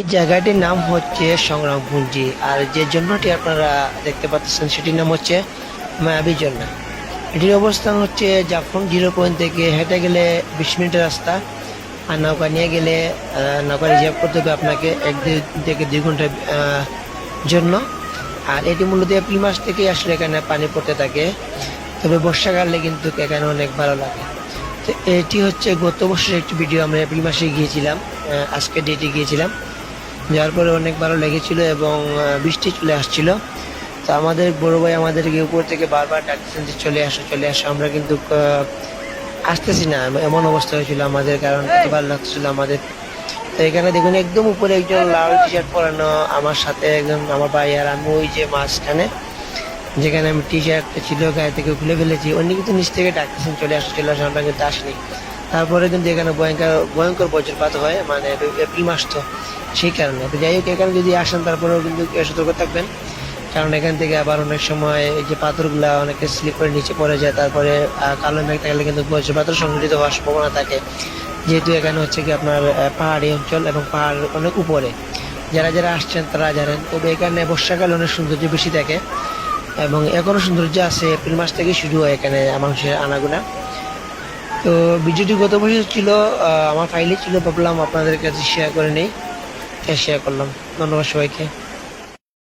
এই জায়গাটির নাম হচ্ছে সংগ্রামপুঞ্জি, আর যে ঝর্ণাটি আপনারা দেখতে পাচ্ছেন সেটির নাম হচ্ছে মায়াবী ঝর্ণা। এটির অবস্থান হচ্ছে জাফলং 0 পয়েন্ট থেকে হেঁটে গেলে 20 মিনিটের রাস্তা, আর নৌকা নিয়ে গেলে নৌকা রিজার্ভ করতে হবে আপনাকে 1 থেকে 2 ঘন্টার জন্য। আর এটি মূলত এপ্রিল মাস থেকে আসলে এখানে পানি পড়তে থাকে, তবে বর্ষাকালে কিন্তু এখানে অনেক ভালো লাগে। তো এটি হচ্ছে গত বছরের একটি ভিডিও, আমরা এপ্রিল মাসে গিয়েছিলাম, আজকে ডেটে গিয়েছিলাম। যাওয়ার পরে অনেক ভালো লেগেছিল এবং বৃষ্টি চলে আসছিল। তো আমাদের বড় ভাই আমাদেরকে উপর থেকে বারবার ডাকতেছেন যে চলে আসো চলে আসো, আমরা কিন্তু আসতেছি না, এমন অবস্থা হয়েছিল আমাদের, কারণ এত ভালো লাগছিল আমাদের। তো এখানে দেখুন একদম উপরে একজন লাল টি শার্ট পরানো আমার সাথে একজন আমার ভাই, আর আমি ওই যে মাঝখানে যেখানে আমি টি শার্ট ছিল গায়ে থেকে খুলে ফেলেছি, উনি কিন্তু নিচ থেকে ডাকতেছেন চলে আসো চলে আসো, আমরা কিন্তু আসিনি। তারপরে কিন্তু এখানে ভয়ঙ্কর ভয়ঙ্কর বজ্রপাত হয়, মানে এপ্রিল মাস তো সেই কারণে। তো যাই হোক, এখানে যদি আসেন তারপরেও কিন্তু সতর্ক থাকবেন, কারণ এখান থেকে আবার অনেক সময় এই যে পাথরগুলা অনেকে স্লিপ করে নিচে পড়ে যায়। তারপরে কালো মেঘ থাকলে কিন্তু বজ্রপাত সংঘটিত হওয়ার সম্ভাবনা থাকে, যেহেতু এখানে হচ্ছে কি আপনার পাহাড়ি অঞ্চল এবং পাহাড় অনেক উপরে। যারা যারা আসছেন তারা জানেন। তবে এখানে বর্ষাকালে অনেক সৌন্দর্য বেশি থাকে এবং এখনো সৌন্দর্য আছে, এপ্রিল মাস থেকে শুরু হয় এখানে মানুষের আনাগোনা। তো ভিডিওটি গত বছর ছিল, আমার ফাইলে ছিল, ভাবলাম আপনাদের কাছে শেয়ার করে নেই, শেয়ার করলাম। ধন্যবাদ সবাইকে।